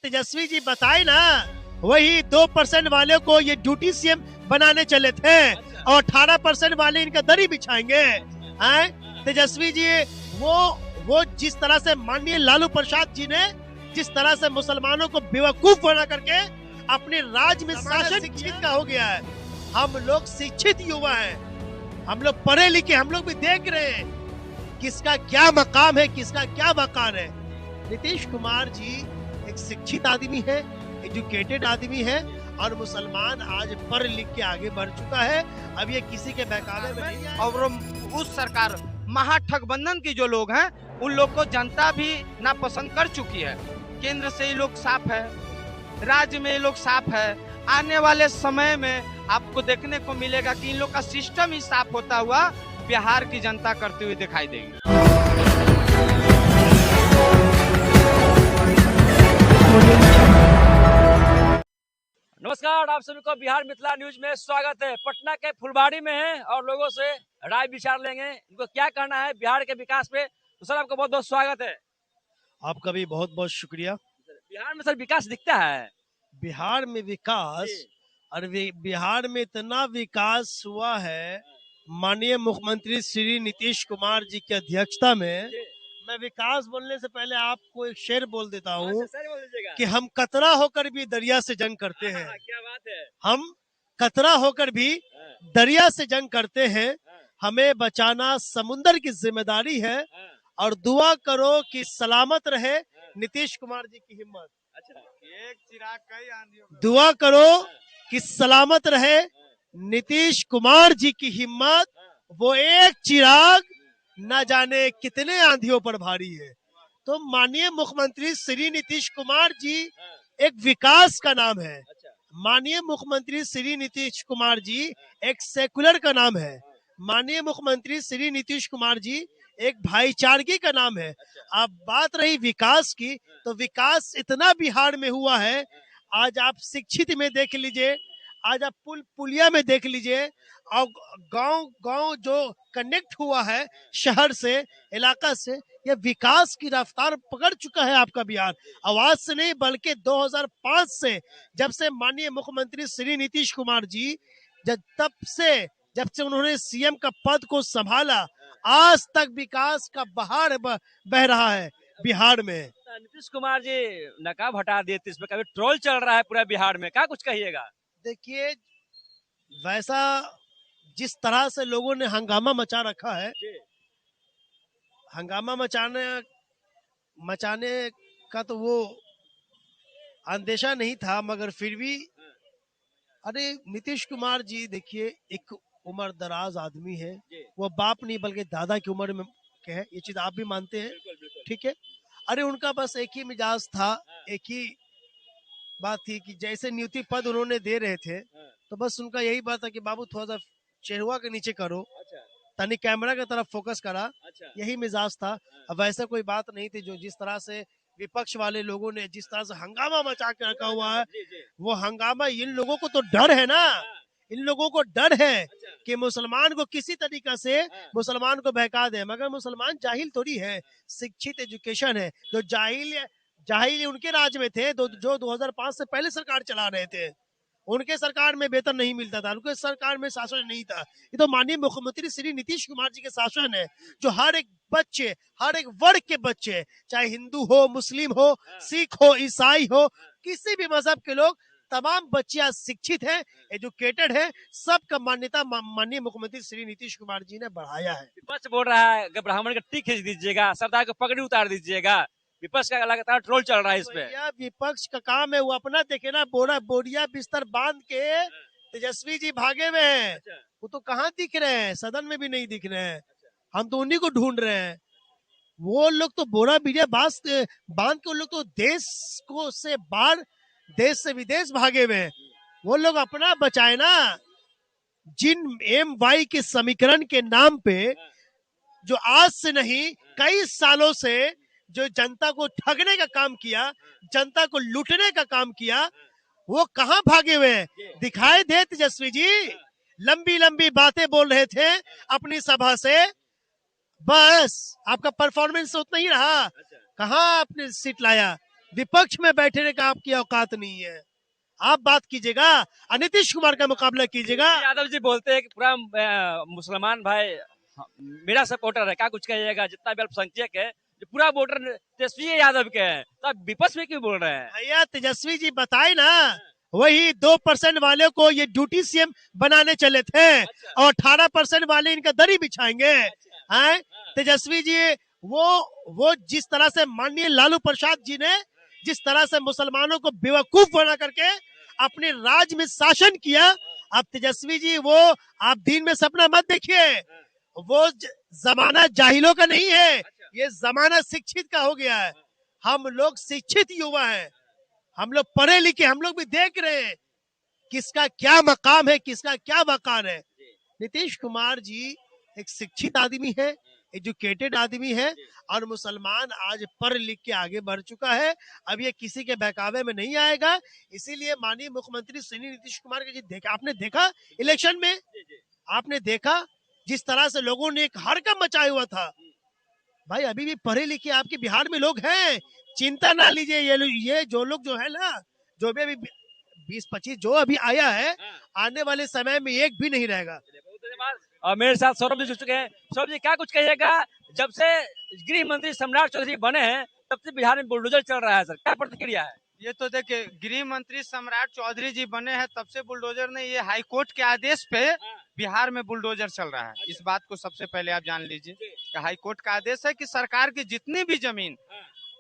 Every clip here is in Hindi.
तेजस्वी जी बताए ना, वही 2% वाले को ये ड्यूटी सीएम बनाने चले थे और 18% वाले इनका दरी बिछाएंगे। तेजस्वी जी वो जिस तरह से माननीय लालू प्रसाद जी ने जिस तरह से मुसलमानों को बेवकूफ बना करके अपने राज्य में शासन शिक्षित का हो गया है। हम लोग शिक्षित युवा हैं, हम लोग पढ़े लिखे, हम लोग भी देख रहे हैं किसका क्या मकाम है, किसका क्या वकार है। नीतीश कुमार जी एक शिक्षित आदमी है, एजुकेटेड आदमी है और मुसलमान आज पढ़ लिख के आगे बढ़ चुका है। अब ये किसी के बहकावे में नहीं है। और उस सरकार महाठगबंधन की जो लोग हैं उन लोग को जनता भी नापसंद कर चुकी है। केंद्र से ये लोग साफ है, राज्य में ये लोग साफ है। आने वाले समय में आपको देखने को मिलेगा कि इन लोग का सिस्टम ही साफ होता हुआ बिहार की जनता करते हुए दिखाई देगी। नमस्कार, आप सभी को बिहार मिथिला न्यूज में स्वागत है। पटना के फुलवाड़ी में हैं और लोगों से राय विचार लेंगे, इनको क्या कहना है बिहार के विकास पे। तो सर आपका बहुत बहुत स्वागत है। आपका भी बहुत बहुत शुक्रिया। बिहार में सर विकास दिखता है? बिहार में विकास, और बिहार में इतना विकास हुआ है माननीय मुख्यमंत्री श्री नीतीश कुमार जी की अध्यक्षता में। मैं विकास बोलने से पहले आपको एक शेर बोल देता हूँ कि हम कतरा होकर भी दरिया से जंग करते हैं। क्या बात है। हम कतरा होकर भी दरिया से जंग करते हैं, हमें बचाना समुंदर की जिम्मेदारी है और दुआ करो कि सलामत रहे नीतीश कुमार जी की हिम्मत। एक चिराग कई आंधियों दुआ करो कि सलामत रहे नीतीश कुमार जी की हिम्मत। वो एक चिराग न जाने कितने आंधियों पर भारी है। तो माननीय मुख्यमंत्री श्री नीतीश कुमार जी एक विकास का नाम है। माननीय मुख्यमंत्री श्री नीतीश कुमार जी एक सेकुलर का नाम है। माननीय मुख्यमंत्री श्री नीतीश कुमार जी एक भाईचारगी का नाम है। अब बात रही विकास की, तो विकास इतना बिहार में हुआ है। आज आप शिक्षित में देख लीजिए, आज आप पुलिया में देख लीजिए, और गांव जो कनेक्ट हुआ है शहर से, इलाका से, यह विकास की रफ्तार पकड़ चुका है आपका बिहार। आवाज से नहीं बल्कि 2005 से, जब से माननीय मुख्यमंत्री श्री नीतीश कुमार जी जब से उन्होंने सीएम का पद को संभाला, आज तक विकास का बहार बह रहा है बिहार में। नीतीश कुमार जी नकाब हटा दिए थे, इस पर काफी ट्रोल चल रहा है पूरा बिहार में, क्या कुछ कहिएगा? देखिए, वैसा जिस तरह से लोगों ने हंगामा मचा रखा है, हंगामा मचाने का तो वो अंदेशा नहीं था, मगर फिर भी अरे नीतीश कुमार जी देखिए एक उम्र दराज आदमी है। वो बाप नहीं बल्कि दादा की उम्र में के है, ये चीज आप भी मानते हैं, ठीक है। अरे उनका बस एक ही मिजाज था, एक ही बात थी कि जैसे नियुक्ति पद उन्होंने दे रहे थे तो बस उनका यही बात था कि बाबू थोड़ा सा चेहरा के नीचे करो, तनी कैमरा की तरफ फोकस करा, यही मिजाज था। अब वैसा कोई बात नहीं थी। जो जिस तरह से विपक्ष वाले लोगों ने जिस तरह से हंगामा मचा के रखा हुआ है, वो हंगामा, इन लोगों को तो डर है ना, इन लोगों को डर है कि मुसलमान को किसी तरीका से मुसलमान को बहका दे। मगर मुसलमान जाहिल थोड़ी है, शिक्षित एजुकेशन है। जो जाहिल उनके राज में थे जो 2005 से पहले सरकार चला रहे थे, उनके सरकार में वेतन नहीं मिलता था, उनके सरकार में शासन नहीं था। ये तो माननीय मुख्यमंत्री श्री नीतीश कुमार जी के शासन है, जो हर एक बच्चे, हर एक वर्ग के बच्चे, चाहे हिंदू हो, मुस्लिम हो, सिख हो, ईसाई हो, किसी भी मजहब के लोग, तमाम बच्चे आज शिक्षित हैं, एजुकेटेड हैं। सबका मान्यता माननीय मुख्यमंत्री श्री नीतीश कुमार जी ने बढ़ाया है। विपक्ष बोल रहा है कि ब्राह्मण का टिक खींच दीजिएगा, सरदार को पगड़ी उतार दीजिएगा। विपक्ष का लगातार ट्रोल चल रहा है इस पे। विपक्ष का काम है वो अपना देखे ना, बोरिया बिस्तर बांध के तेजस्वी जी भागे हुए हैं। वो तो कहाँ दिख रहे हैं, सदन में भी नहीं दिख रहे हैं। हम तो उन्हीं को ढूंढ रहे हैं। वो लोग तो बोरा बिरिया बांध के, वो लोग तो देश से बाहर, देश से विदेश भागे हुए हैं। वो लोग अपना बचाए ना। जिन MY के समीकरण के नाम पे जो आज से नहीं कई सालों से जो जनता को ठगने का काम किया, जनता को लूटने का काम किया, वो कहां भागे हुए हैं? दिखाई दे तेजस्वी जी। लंबी लंबी बातें बोल रहे थे अपनी सभा से, बस आपका परफॉर्मेंस उतना ही रहा। कहां आपने सीट लाया? विपक्ष में बैठने का आपकी औकात नहीं है। आप बात कीजिएगा और नीतीश कुमार का मुकाबला कीजिएगा। यादव जी बोलते हैं कि पूरा मुसलमान भाई मेरा सपोर्टर है, क्या कुछ कहिएगा? जितना भी अल्पसंख्यक है जो पूरा वोटर तेजस्वी यादव के हैं, तो आप विपक्ष में क्यों बोल रहे हैं? भैया तेजस्वी जी बताए ना, वही 2% वाले को ये ड्यूटी सीएम बनाने चले थे और 18% वाले इनका दरी बिछाएंगे। हैं तेजस्वी जी, वो जिस तरह से माननीय लालू प्रसाद जी ने जिस तरह से मुसलमानों को बेवकूफ बना करके अपने राज्य में शासन किया, अब तेजस्वी जी वो आप दिन में सपना मत देखिए। वो जमाना जाहिलों का नहीं है, ये जमाना शिक्षित का हो गया है। हम लोग शिक्षित युवा हैं, हम लोग पढ़े लिखे, हम लोग भी देख रहे हैं किसका क्या मकाम है, किसका क्या वकार है। नीतीश कुमार जी एक शिक्षित आदमी है, एजुकेटेड आदमी है और मुसलमान आज पढ़ लिख के आगे बढ़ चुका है। अब ये किसी के बहकावे में नहीं आएगा। इसीलिए माननीय मुख्यमंत्री श्री नीतीश कुमार के जी देखा, आपने देखा इलेक्शन में, आपने देखा जिस तरह से लोगों ने एक हड़कंप मचाया हुआ था। भाई अभी भी पढ़े लिखे आपके बिहार में लोग हैं, चिंता ना लीजिए। ये जो लोग जो है ना, जो भी अभी 20-25 जो अभी आया है, आने वाले समय में एक भी नहीं रहेगा। और मेरे साथ सौरभ जी जुड़ चुके हैं। सौरभ जी, क्या कुछ कहिएगा? जब से गृह मंत्री सम्राट चौधरी बने हैं तब से बिहार में बुलडोजर चल रहा है, सर क्या प्रतिक्रिया है? ये तो देखिए, गृह मंत्री सम्राट चौधरी जी बने हैं तब से बुलडोजर नहीं, ये हाईकोर्ट के आदेश पे बिहार में बुलडोजर चल रहा है। इस बात को सबसे पहले आप जान लीजिए कि हाईकोर्ट का आदेश है कि सरकार की जितनी भी जमीन,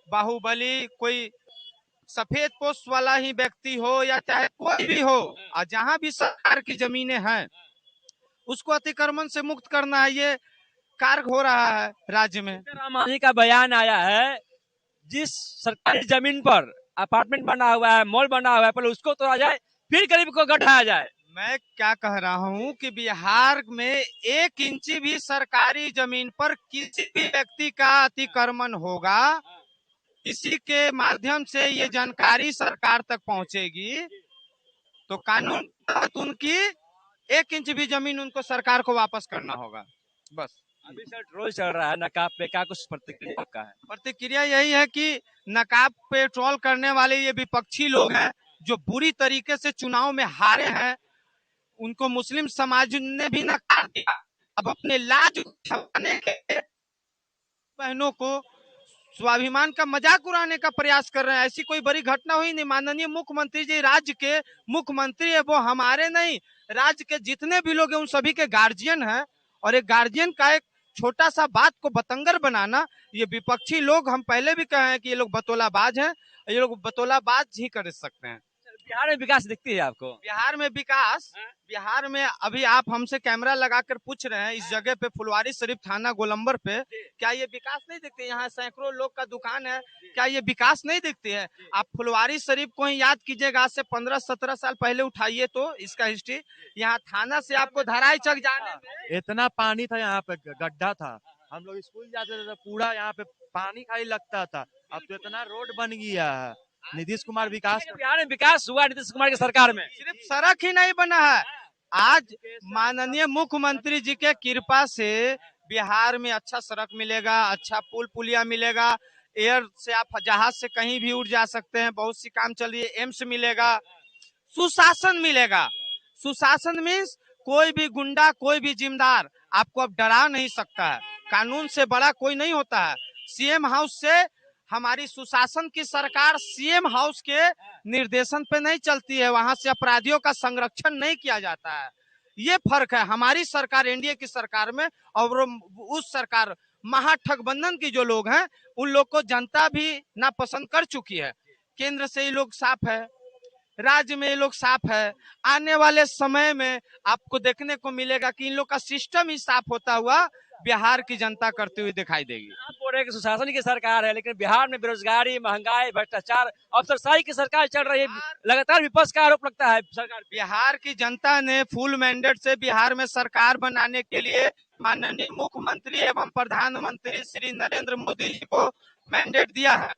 बाहुबली कोई सफेद पोस्ट वाला ही व्यक्ति हो या चाहे कोई भी हो, और जहां भी सरकार की जमीनें हैं उसको अतिक्रमण से मुक्त करना है। ये कार्य हो रहा है राज्य में। राम मांझी का बयान आया है, जिस सरकारी जमीन पर अपार्टमेंट बना हुआ है, मॉल बना हुआ है, पहले उसको तोड़ा जाए फिर गरीब को गठाया जाए। मैं क्या कह रहा हूँ कि बिहार में 1 इंची भी सरकारी जमीन पर किसी भी व्यक्ति का अतिक्रमण होगा, इसी के माध्यम से ये जानकारी सरकार तक पहुंचेगी तो कानून उनकी 1 इंच भी जमीन उनको सरकार को वापस करना होगा। बस अभी सर ट्रोल चल रहा है नकाब पे, क्या कुछ प्रतिक्रिया आपका है? प्रतिक्रिया यही है कि नकाब पे ट्रोल करने वाले ये विपक्षी लोग हैं जो बुरी तरीके से चुनाव में हारे हैं, उनको मुस्लिम समाज ने भी नकार दिया। अब अपने लाज छुपाने के बहनों को स्वाभिमान का मजाक उड़ाने का प्रयास कर रहे हैं। ऐसी कोई बड़ी घटना हुई नहीं। माननीय मुख्यमंत्री जी राज्य के मुख्यमंत्री है, वो हमारे नहीं, राज्य के जितने भी लोग हैं उन सभी के गार्जियन हैं। और एक गार्जियन का एक छोटा सा बात को बतंगर बनाना, ये विपक्षी लोग, हम पहले भी कहे हैं कि ये लोग बतौलाबाज हैं, ये लोग बतौलाबाज ही कर सकते हैं। बिहार में विकास दिखती है आपको? बिहार में विकास, बिहार में अभी आप हमसे कैमरा लगाकर पूछ रहे हैं इस जगह पे फुलवारी शरीफ थाना गोलंबर पे, क्या ये विकास नहीं दिखती? यहाँ सैकड़ों लोग का दुकान है, क्या ये विकास नहीं दिखती है? आप फुलवारी शरीफ को ही याद कीजिएगा, आज से 15-17 साल पहले उठाइए तो इसका हिस्ट्री, यहाँ थाना से आपको धराई चक जाने में इतना पानी था, यहाँ पे गड्ढा था, हम लोग स्कूल जाते थे तो पूरा यहाँ पे पानी खाली लगता था। अब तो इतना रोड बन गया है। नीतीश कुमार विकास बिहार में विकास हुआ नीतीश कुमार की सरकार में? सिर्फ सड़क ही नहीं बना है, आज माननीय मुख्यमंत्री जी के कृपा से बिहार में अच्छा सड़क मिलेगा, अच्छा पुल पुलिया मिलेगा, एयर से आप जहाज से कहीं भी उड़ जा सकते हैं, बहुत सी काम चल रही है, एम्स मिलेगा, सुशासन मिलेगा। सुशासन मीन्स कोई भी गुंडा, कोई भी जिम्मेदार आपको अब डरा नहीं सकता है, कानून से बड़ा कोई नहीं होता है। सीएम हाउस से हमारी सुशासन की सरकार सीएम हाउस के निर्देशन पे नहीं चलती है, वहां से अपराधियों का संरक्षण नहीं किया जाता है। ये फर्क है हमारी सरकार एनडीए की सरकार में और उस सरकार महाठगबंधन की जो लोग हैं उन लोग को जनता भी नापसंद कर चुकी है। केंद्र से ये लोग साफ है, राज्य में ये लोग साफ है, आने वाले समय में आपको देखने को मिलेगा कि इन लोग का सिस्टम ही साफ होता हुआ बिहार की जनता करती हुई दिखाई देगी। आप बोल रहे हैं कि सुशासन की सरकार है, लेकिन बिहार में बेरोजगारी, महंगाई, भ्रष्टाचार, अफसरशाही की सरकार चल रही है, लगातार विपक्ष का आरोप लगता है सरकार। बिहार की जनता ने फुल मैंडेट से बिहार में सरकार बनाने के लिए माननीय मुख्यमंत्री एवं प्रधानमंत्री श्री नरेंद्र मोदी जी को मैंडेट दिया है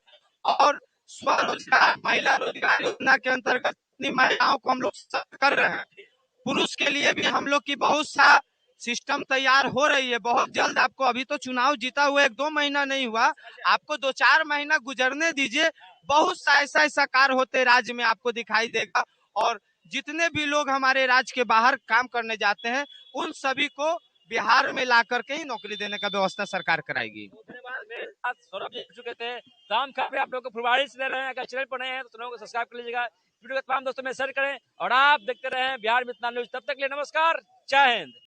और स्वरोजगार महिला रोजगार योजना के अंतर्गत महिलाओं को हम लोग कर रहे हैं। पुरुष के लिए भी हम लोग की बहुत सा सिस्टम तैयार हो रही है बहुत जल्द। आपको अभी तो चुनाव जीता हुआ 1-2 महीना नहीं हुआ, आपको 2-4 महीना गुजरने दीजिए। बहुत सा ऐसा कार्य होते राज्य में आपको दिखाई देगा, और जितने भी लोग हमारे राज्य के बाहर काम करने जाते हैं उन सभी को बिहार में ला करके ही नौकरी देने का व्यवस्था सरकार कराएगी। धन्यवाद। मेरे साथ सौरभ जी जुड़ चुके थे। तमाम खबरें आप लोग को फुलवाड़ी से ले रहे हैं। अगर चैनल पर नए हैं तो चैनल को सब्सक्राइब कर लीजिएगा, वीडियो को तमाम दोस्तों में शेयर करें और आप देखते रहें बिहार मित्र न्यूज। तब तक के लिए नमस्कार, जय हिंद।